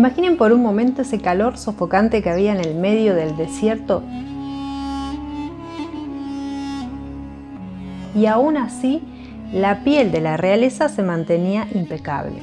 Imaginen por un momento ese calor sofocante que había en el medio del desierto. Y aún así, la piel de la realeza se mantenía impecable.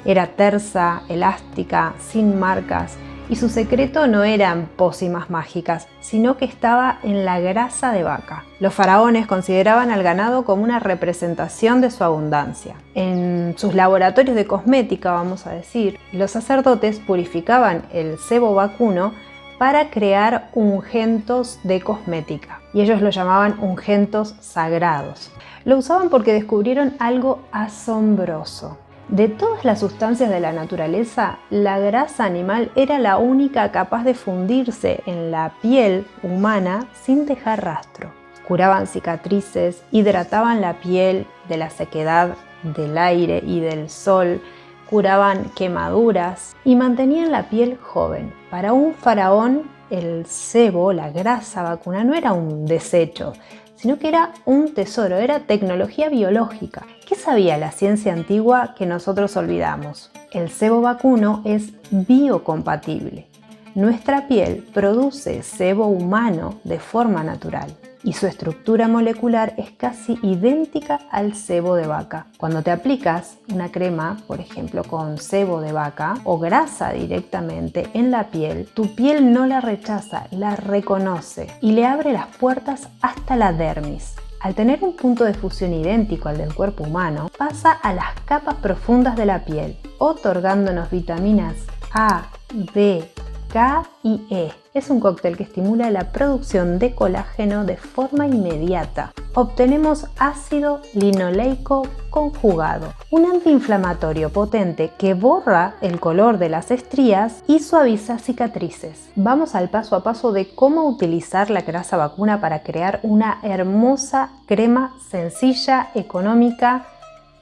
Era tersa, elástica, sin marcas, y su secreto no eran pócimas mágicas, sino que estaba en la grasa de vaca. Los faraones consideraban al ganado como una representación de su abundancia. En sus laboratorios de cosmética, vamos a decir, los sacerdotes purificaban el sebo vacuno para crear ungüentos de cosmética, y ellos lo llamaban ungüentos sagrados. Lo usaban porque descubrieron algo asombroso. De todas las sustancias de la naturaleza, la grasa animal era la única capaz de fundirse en la piel humana sin dejar rastro. Curaban cicatrices, hidrataban la piel de la sequedad del aire y del sol, curaban quemaduras y mantenían la piel joven. Para un faraón, el sebo, la grasa vacuna, no era un desecho, sino que era un tesoro, era tecnología biológica. ¿Qué sabía la ciencia antigua que nosotros olvidamos? El sebo vacuno es biocompatible. Nuestra piel produce sebo humano de forma natural y su estructura molecular es casi idéntica al sebo de vaca. Cuando te aplicas una crema, por ejemplo con sebo de vaca o grasa directamente en la piel, tu piel no la rechaza, la reconoce y le abre las puertas hasta la dermis. Al tener un punto de fusión idéntico al del cuerpo humano, pasa a las capas profundas de la piel, otorgándonos vitaminas A, B, K y E. Es un cóctel que estimula la producción de colágeno de forma inmediata. Obtenemos ácido linoleico conjugado, un antiinflamatorio potente que borra el color de las estrías y suaviza cicatrices. Vamos al paso a paso de cómo utilizar la grasa vacuna para crear una hermosa crema sencilla, económica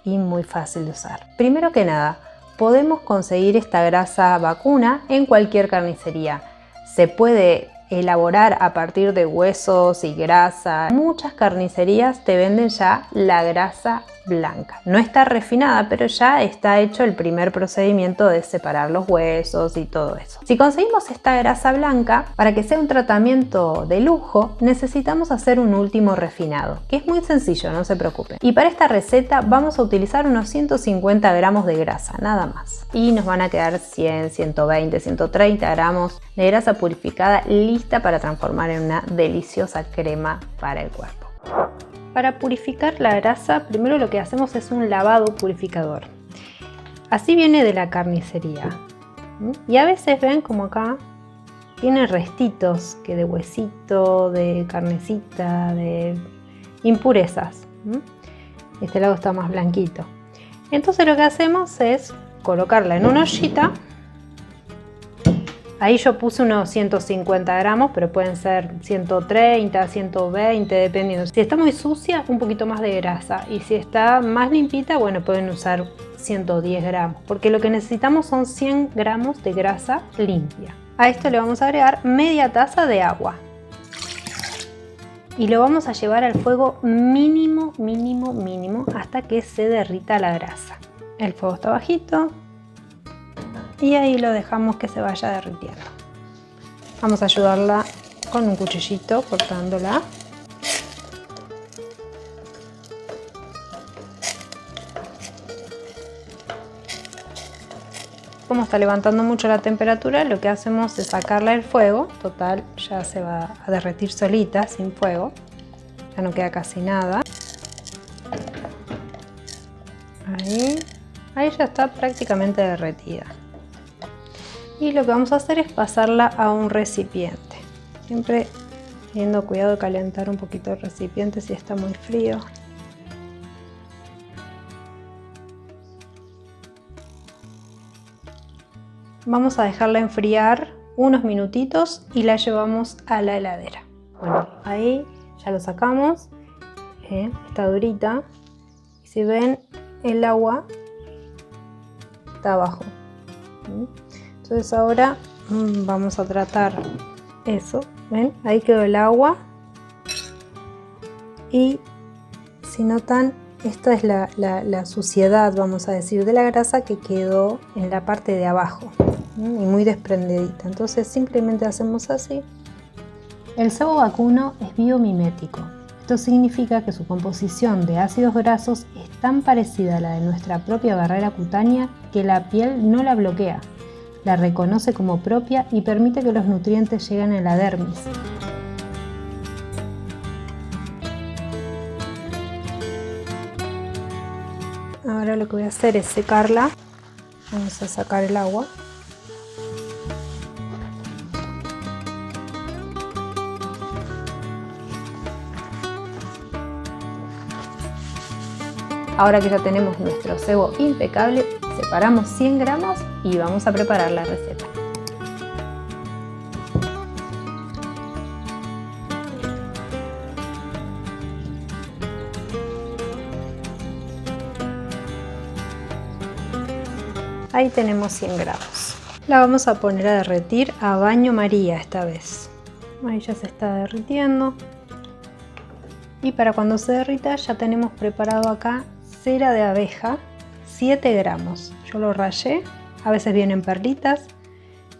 y muy fácil de usar. Primero que nada, podemos conseguir esta grasa vacuna en cualquier carnicería. Se puede elaborar a partir de huesos y grasa. Muchas carnicerías te venden ya la grasa blanca. No está refinada, pero ya está hecho el primer procedimiento de separar los huesos y todo eso. Si conseguimos esta grasa blanca, para que sea un tratamiento de lujo, necesitamos hacer un último refinado, que es muy sencillo, no se preocupen. Y para esta receta vamos a utilizar unos 150 gramos de grasa, nada más. Y nos van a quedar 100, 120, 130 gramos de grasa purificada lista para transformar en una deliciosa crema para el cuerpo. Para purificar la grasa, primero lo que hacemos es un lavado purificador. Así viene de la carnicería. Y a veces ven como acá tiene restitos que de huesito, de carnecita, de impurezas. Este lado está más blanquito. Entonces lo que hacemos es colocarla en una ollita. Ahí yo puse unos 150 gramos, pero pueden ser 130, 120, dependiendo. Si está muy sucia, un poquito más de grasa. Y si está más limpita, bueno, pueden usar 110 gramos. Porque lo que necesitamos son 100 gramos de grasa limpia. A esto le vamos a agregar media taza de agua. Y lo vamos a llevar al fuego mínimo, mínimo, mínimo, hasta que se derrita la grasa. El fuego está bajito. Y ahí lo dejamos que se vaya derritiendo. Vamos a ayudarla con un cuchillito cortándola. Como está levantando mucho la temperatura, lo que hacemos es sacarla del fuego. Total, ya se va a derretir solita, sin fuego. Ya no queda casi nada. Ahí ya está prácticamente derretida. Y lo que vamos a hacer es pasarla a un recipiente. Siempre teniendo cuidado de calentar un poquito el recipiente si está muy frío. Vamos a dejarla enfriar unos minutitos y la llevamos a la heladera. Bueno, ahí ya lo sacamos. Está durita. Y si ven, el agua está abajo. Entonces ahora vamos a tratar eso. ¿Ven? Ahí quedó el agua. Y si notan, Esta es la suciedad, vamos a decir, de la grasa que quedó en la parte de abajo y muy desprendidita. Entonces simplemente hacemos así. El sebo vacuno es biomimético. Esto significa que su composición de ácidos grasos es tan parecida a la de nuestra propia barrera cutánea que la piel no la bloquea, la reconoce como propia y permite que los nutrientes lleguen a la dermis. Ahora lo que voy a hacer es secarla. Vamos a sacar el agua. Ahora que ya tenemos nuestro sebo impecable, separamos 100 gramos y vamos a preparar la receta. Ahí tenemos 100 gramos. La vamos a poner a derretir a baño María esta vez. Ahí ya se está derritiendo. Y para cuando se derrita ya tenemos preparado acá cera de abeja, 7 gramos. Yo lo rallé, a veces vienen perlitas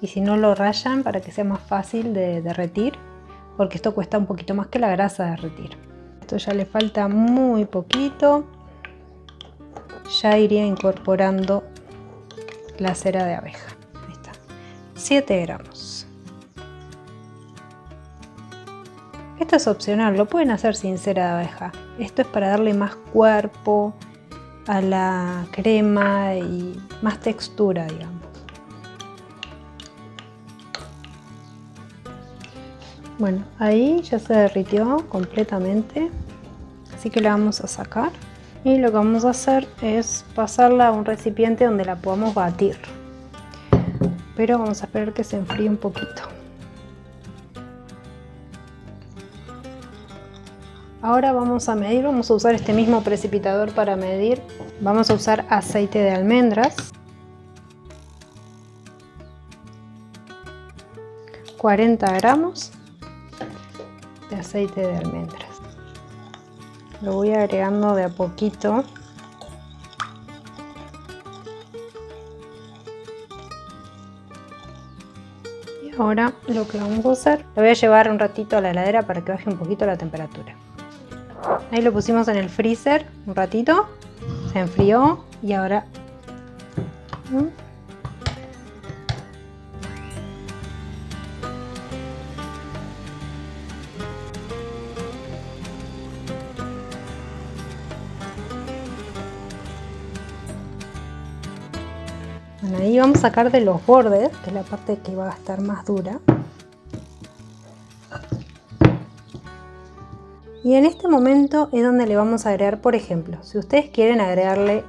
y si no lo rayan para que sea más fácil de derretir, porque esto cuesta un poquito más que la grasa de derretir. Esto ya le falta muy poquito. Ya iría incorporando la cera de abeja. Ahí está, 7 gramos. Esto es opcional, lo pueden hacer sin cera de abeja. Esto es para darle más cuerpo a la crema y más textura, digamos. Bueno, ahí ya se derritió completamente, así que la vamos a sacar. Y lo que vamos a hacer es pasarla a un recipiente donde la podamos batir. Pero vamos a esperar que se enfríe un poquito. Ahora vamos a medir, vamos a usar este mismo precipitador para medir. Vamos a usar aceite de almendras. 40 gramos de aceite de almendras. Lo voy agregando de a poquito. Y ahora lo que vamos a hacer, lo voy a llevar un ratito a la heladera para que baje un poquito la temperatura. Ahí lo pusimos en el freezer un ratito, se enfrió y ahora bueno, ahí vamos a sacar de los bordes, que es la parte que va a estar más dura. Y en este momento es donde le vamos a agregar, por ejemplo, si ustedes quieren agregarle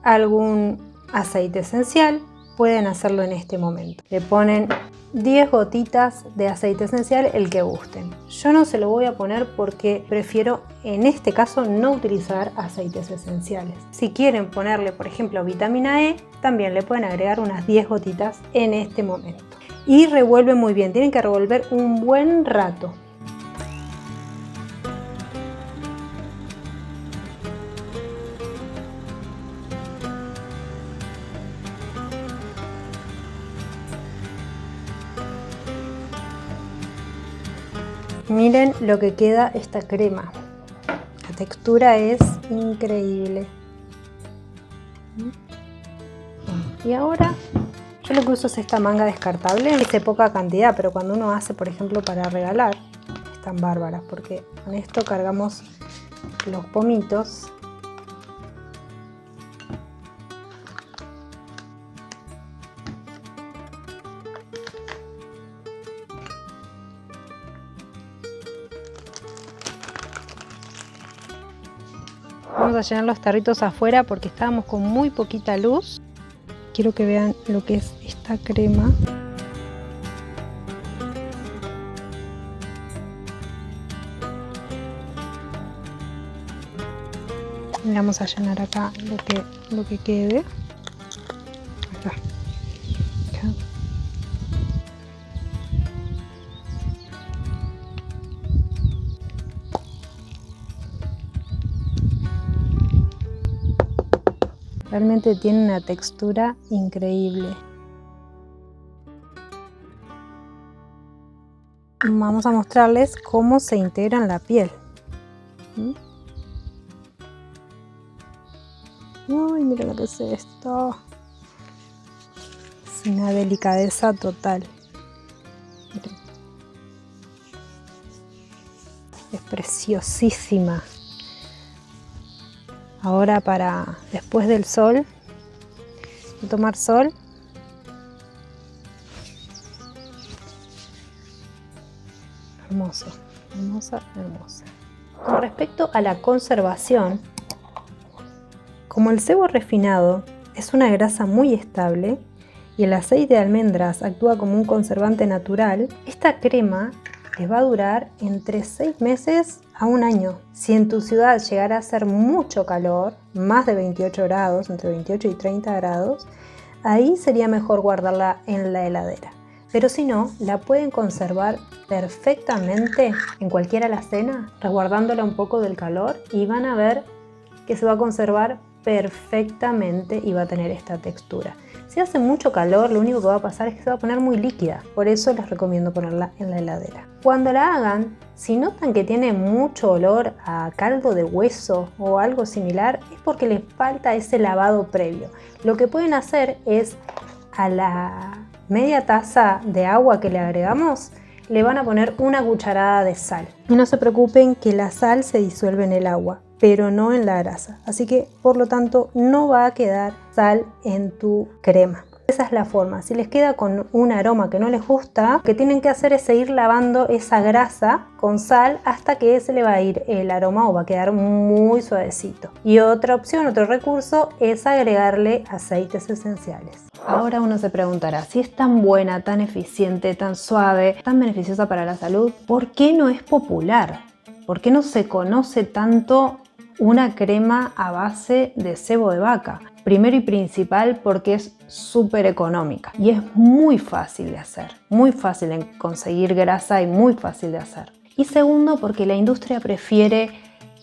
algún aceite esencial, pueden hacerlo en este momento. Le ponen 10 gotitas de aceite esencial, el que gusten. Yo no se lo voy a poner porque prefiero en este caso no utilizar aceites esenciales. Si quieren ponerle, por ejemplo, vitamina E, también le pueden agregar unas 10 gotitas en este momento. Y revuelven muy bien, tienen que revolver un buen rato. Miren lo que queda esta crema. La textura es increíble. Y ahora yo lo que uso es esta manga descartable. Hice poca cantidad, pero cuando uno hace, por ejemplo, para regalar, están bárbaras porque con esto cargamos los pomitos. Vamos a llenar los tarritos afuera porque estábamos con muy poquita luz. Quiero que vean lo que es esta crema. Le vamos a llenar acá lo que quede. Acá. Acá. Realmente tiene una textura increíble. Vamos a mostrarles cómo se integra en la piel. Uy, mira lo que es esto. Es una delicadeza total. Miren. Es preciosísima. Ahora para después del sol, tomar sol. Hermoso, hermosa, hermosa. Con respecto a la conservación, como el sebo refinado es una grasa muy estable y el aceite de almendras actúa como un conservante natural, esta crema les va a durar entre 6 meses a 1 año. Si en tu ciudad llegara a hacer mucho calor, más de 28 grados, entre 28 y 30 grados, ahí sería mejor guardarla en la heladera. Pero si no, la pueden conservar perfectamente en cualquier alacena, resguardándola un poco del calor, y van a ver que se va a conservar perfectamente y va a tener esta textura. Si hace mucho calor, lo único que va a pasar es que se va a poner muy líquida. Por eso les recomiendo ponerla en la heladera. Cuando la hagan, si notan que tiene mucho olor a caldo de hueso o algo similar, es porque les falta ese lavado previo. Lo que pueden hacer es, a la media taza de agua que le agregamos, le van a poner 1 cucharada de sal. Y no se preocupen que la sal se disuelve en el agua, pero no en la grasa. Así que, por lo tanto, no va a quedar sal en tu crema. Esa es la forma. Si les queda con un aroma que no les gusta, lo que tienen que hacer es seguir lavando esa grasa con sal hasta que se le va a ir el aroma o va a quedar muy suavecito. Y otra opción, otro recurso, es agregarle aceites esenciales. Ahora uno se preguntará, si es tan buena, tan eficiente, tan suave, tan beneficiosa para la salud, ¿por qué no es popular? ¿Por qué no se conoce tanto una crema a base de sebo de vaca? Primero y principal, porque es súper económica y es muy fácil de hacer, muy fácil de conseguir grasa y muy fácil de hacer. Y segundo, porque la industria prefiere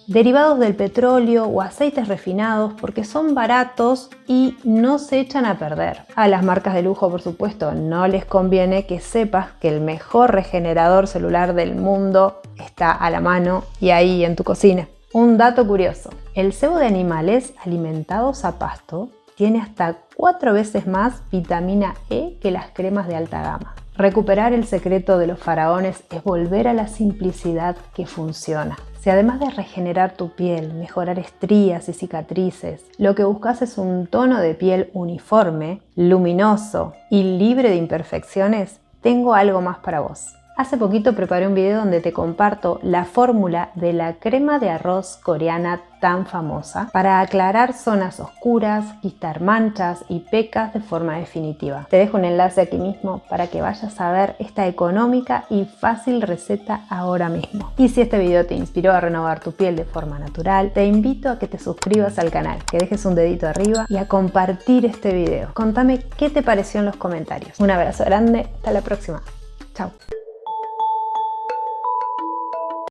derivados del petróleo o aceites refinados porque son baratos y no se echan a perder. A las marcas de lujo, por supuesto, no les conviene que sepas que el mejor regenerador celular del mundo está a la mano y ahí en tu cocina. Un dato curioso, el sebo de animales alimentados a pasto tiene hasta 4 veces más vitamina E que las cremas de alta gama. Recuperar el secreto de los faraones es volver a la simplicidad que funciona. Si además de regenerar tu piel, mejorar estrías y cicatrices, lo que buscas es un tono de piel uniforme, luminoso y libre de imperfecciones, tengo algo más para vos. Hace poquito preparé un video donde te comparto la fórmula de la crema de arroz coreana tan famosa para aclarar zonas oscuras, quitar manchas y pecas de forma definitiva. Te dejo un enlace aquí mismo para que vayas a ver esta económica y fácil receta ahora mismo. Y si este video te inspiró a renovar tu piel de forma natural, te invito a que te suscribas al canal, que dejes un dedito arriba y a compartir este video. Contame qué te pareció en los comentarios. Un abrazo grande, hasta la próxima. Chao.